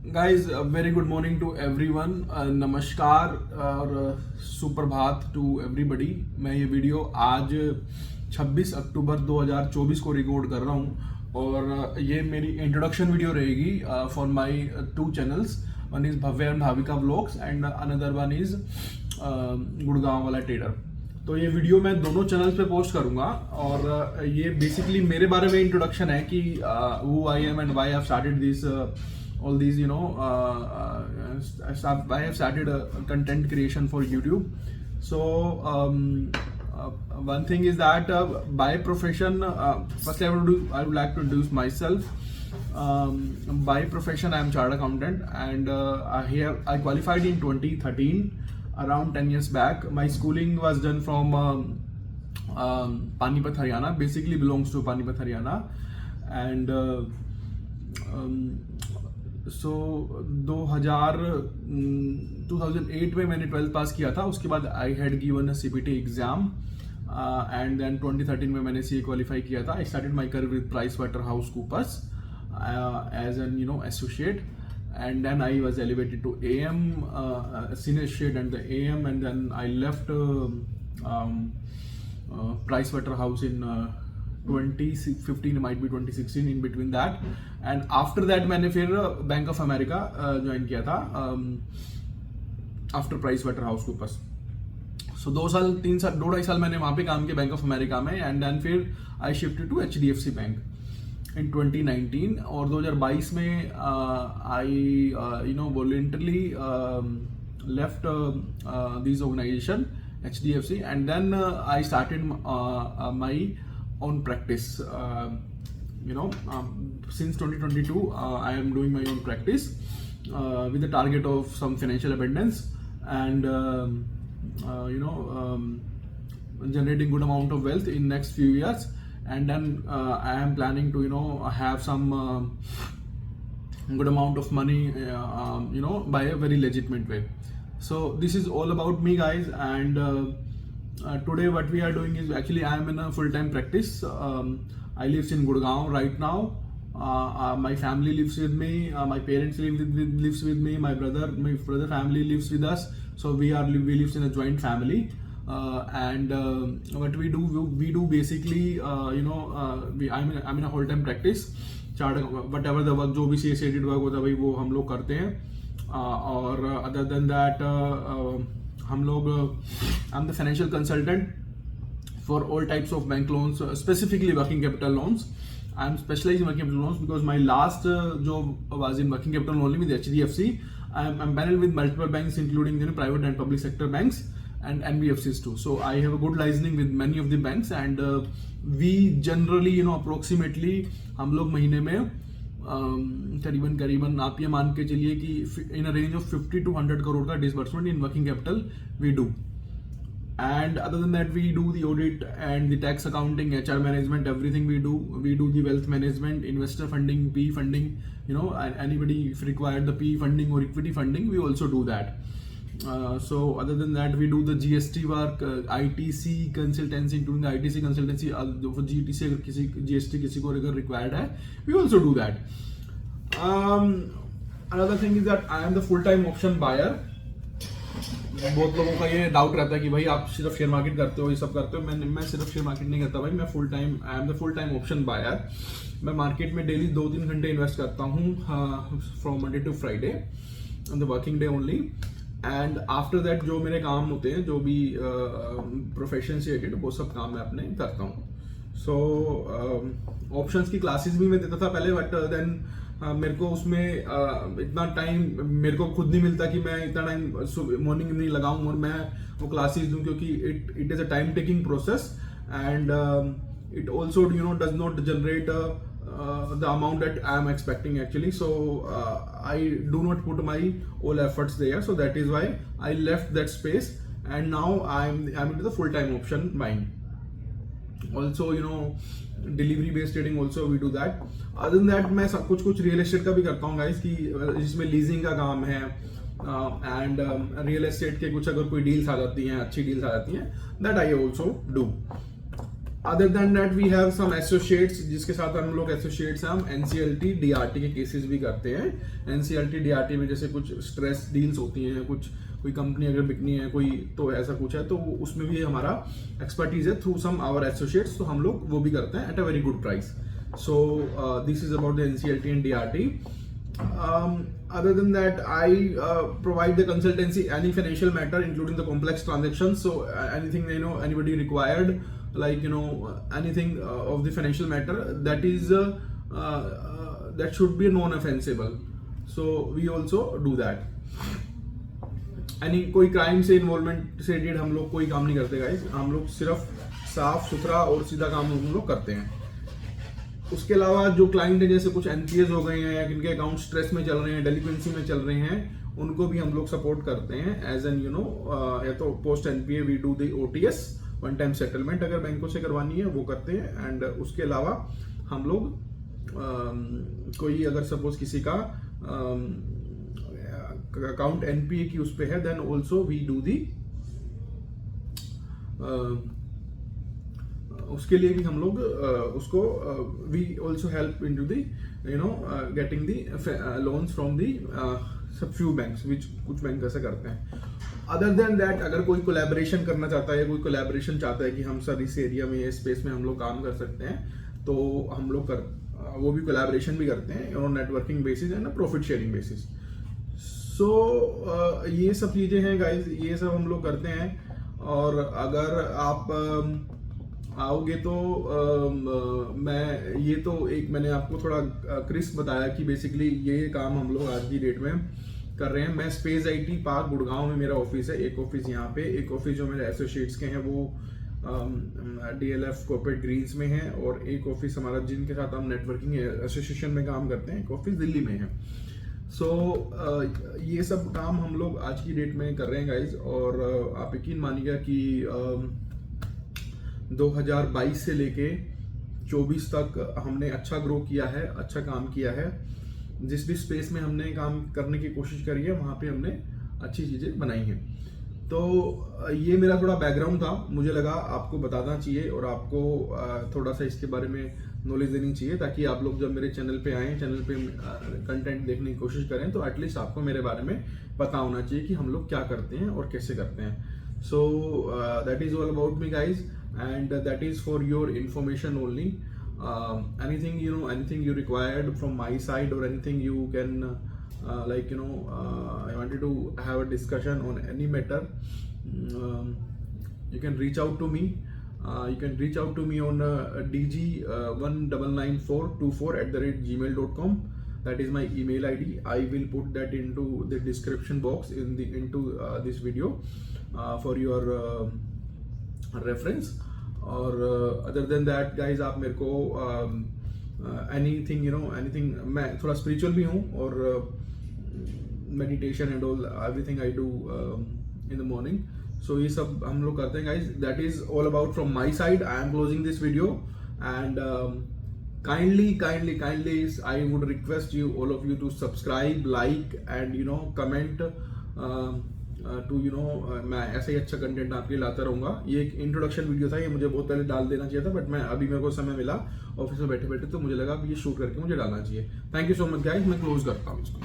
Guys, a very good morning to everyone. नमस्कार और सुप्रभात टू एवरीबडी. मैं ये वीडियो आज 26 अक्टूबर 2024 को रिकॉर्ड कर रहा हूँ और ये मेरी इंट्रोडक्शन वीडियो रहेगी for my to channels. One is Bhavya and Bhavika vlogs and another one is Gurgaon वाला ट्रेडर. तो ये वीडियो मैं दोनों चैनल्स पे पोस्ट करूंगा और ये बेसिकली मेरे बारे में इंट्रोडक्शन है कि who I am and why I have started this all these I have started a content creation for YouTube. So one thing is that by profession, first I would like to introduce myself. By profession I am chartered accountant and I qualified in 2013, around 10 years back. My schooling was done from Panipat, Haryana. Basically belongs to Panipat, Haryana. And so 2008 में मैंने 12th pass किया था. उसके बाद I had given a CPT exam and then 2013 में मैंने CA qualify किया था. I started my career with PricewaterhouseCoopers as an associate and then I was elevated to AM, senior associate and the AM, and then I left Pricewaterhouse in 2015, might be 2016, in between that. And after that मैंने फिर bank of America join किया था after PricewaterhouseCoopers. सो 2-2.5 साल मैंने वहाँ पे काम किया बैंक ऑफ अमेरिका में. एंड देन फिर I shifted to HDFC bank in 2019. और 2022 में I voluntarily left this organisation HDFC, and then I started my own practice. Since 2022 I am doing my own practice with the target of some financial abundance and generating good amount of wealth in next few years. And then I am planning to have some good amount of money by a very legitimate way. So this is all about me, guys. And today what we are doing is, actually I am in a full-time practice. I live in Gurgaon right now. My family lives with me. My parents lives with me. My brother family lives with us. So we live in a joint family. And what we do basically, I'm in a whole-time practice. Whatever the work, जो भी CA work होता है भाई वो हम लोग करते हैं. और अदर देन दैट हम लोग आई am the financial consultant for all types of bank loans, specifically working capital loans. I am specialized in working capital loans because my last job was in working capital only with HDFC. I am paneled with multiple banks, including private and public sector banks and NBFCs too. So I have a good licensing with many of the banks, and we generally approximately हम लोग महीने में करीबन आप ये मान के चलिए कि in a range of 50 to 100 crore का disbursement in working capital we do. And other than that, we do the audit and the tax accounting, HR management, everything we do. We do the wealth management, investor funding, PE funding, and anybody if required the PE funding or equity funding, we also do that. So other than that, we do the GST work, ITC consultancy, including the ITC consultancy, for GTC अगर किसी GST किसी को अगर required है, we also do that. Another thing is that I am the full-time option buyer. बहुत लोगों का ये डाउट रहता है कि भाई आप सिर्फ शेयर मार्केट करते हो, ये सब करते हो. मैं सिर्फ शेयर मार्केट नहीं करता भाई, मैं I am the full time option buyer. मैं मार्केट में डेली 2-3 घंटे इन्वेस्ट करता हूँ from Monday to Friday on the working day only. And after that जो मेरे काम होते हैं, जो भी प्रोफेशन से रिलेटेड, वो सब काम मैं अपने करता हूँ. सो ऑप्शंस की क्लासेस भी मैं देता था पहले, बट देन मेरे को उसमें इतना टाइम मेरे को खुद नहीं मिलता कि मैं इतना टाइम मॉर्निंग नहीं लगाऊं और मैं वो क्लासेस दूं, क्योंकि it is a time taking process and it also does not generate the amount that I am expecting actually. So I do not put my all efforts there. So that is why I left that space, and now I'm into the full-time option buying. Also delivery based trading also we do that. Other than that मैं सब कुछ real estate का भी करता हूँ guys, कि जिसमें leasing का काम है एंड रियल एस्टेट के कुछ अगर कोई डील्स आ जाती हैं, अच्छी डील्स आ जाती हैं, that I also do. Other than that we have some associates, जिसके साथ हम लोग एसोसिएट्स हैं, हम एनसीएलटी डीआरटी के केसेस भी करते हैं। एनसीएलटी डीआरटी में जैसे कुछ स्ट्रेस डील्स होती हैं, कुछ कोई कंपनी अगर बिकनी है कोई, तो ऐसा कुछ है, तो उसमें भी हमारा एक्सपर्टीज है थ्रू सम आवर एसोसिएट्स, तो हम लोग वो भी करते हैं at a very good price. So this is about the NCLT and DRT. Other than that, I provide the consultancy any financial matter, including the complex transactions. So anything anybody required, like anything of the financial matter that is that should be non-offensible. So we also do that. कोई crime से involvement से related हम लोग कोई काम नहीं करते guys, हम लोग सिर्फ साफ सुथरा और सीधा काम हम लोग करते हैं। उसके अलावा जो क्लाइंट है, जैसे कुछ एनपीएस हो गए हैं या जिनके अकाउंट स्ट्रेस में चल रहे हैं, डेलिक्वेंसी में चल रहे हैं, उनको भी हम लोग सपोर्ट करते हैं एज एन या तो post NPA we do the OTS, one time settlement अगर बैंकों से करवानी है वो करते हैं। एंड उसके अलावा हम लोग कोई अगर सपोज किसी का अकाउंट एनपीए की उस पे है, then also we do the उसके लिए भी हम लोग उसको we also help in to the getting the loans from the सब फ्यू बैंक्स, विच कुछ बैंक ऐसे करते हैं। अदर देन दैट, अगर कोई कोलैबोरेशन करना चाहता है, कोई कोलैबोरेशन चाहता है कि हम सर इस एरिया में, इस स्पेस में हम लोग काम कर सकते हैं, तो हम लोग वो भी कोलैबोरेशन भी करते हैं networking basis and profit sharing basis. So ये सब चीज़ें हैं गाइज, ये सब हम लोग करते हैं। और अगर आप आओगे तो मैं ये तो एक मैंने आपको थोड़ा क्रिस्प बताया कि बेसिकली ये काम हम लोग आज की डेट में कर रहे हैं। मैं स्पेस आईटी पार्क गुड़गांव में मेरा ऑफिस है, एक ऑफिस यहाँ पे, एक ऑफिस जो मेरे एसोसिएट्स के हैं वो डीएलएफ कॉर्पोरेट ग्रीन्स में है, और एक ऑफिस हमारा जिनके साथ हम नेटवर्किंग एसोसिएशन में काम करते हैं, एक ऑफिस दिल्ली में है। सो ये सब काम हम लोग आज की डेट में कर रहे हैं गाइज। और आप यकीन मानिएगा कि 2022 से लेके 24 तक हमने अच्छा ग्रो किया है, अच्छा काम किया है। जिस भी स्पेस में हमने काम करने की कोशिश करी है वहाँ पे हमने अच्छी चीज़ें बनाई हैं। तो ये मेरा थोड़ा बैकग्राउंड था, मुझे लगा आपको बताना चाहिए और आपको थोड़ा सा इसके बारे में नॉलेज देनी चाहिए, ताकि आप लोग जब मेरे चैनल पे आएँ, चैनल पे कंटेंट देखने की कोशिश करें, तो एटलीस्ट आपको मेरे बारे में पता होना चाहिए कि हम लोग क्या करते हैं और कैसे करते हैं। So that is all about me guys, and that is for your information only. Anything anything you required from my side, or anything you can I wanted to have a discussion on any matter, you can reach out to me. You can reach out to me on dg199424@gmail.com. that is my email id. I will put that into the description box into this video for your reference. और other than that guys, आप मेरे को anything anything, मैं थोड़ा spiritual भी हूँ, और meditation and all everything I do in the morning. So ये सब हम लोग करते हैं guys. That is all about from my side. I am closing this video and kindly I would request you, all of you, to subscribe, like and comment मैं ऐसा ही अच्छा content आपके लिए लाता रहूंगा। ये एक इंट्रोडक्शन वीडियो था, ये मुझे बहुत पहले डाल देना चाहिए था, बट मैं अभी मेरे को समय मिला ऑफिस में बैठे बैठे, तो मुझे लगा ये शूट करके मुझे डालना चाहिए। Thank you so much guys, मैं क्लोज करता हूँ इसको।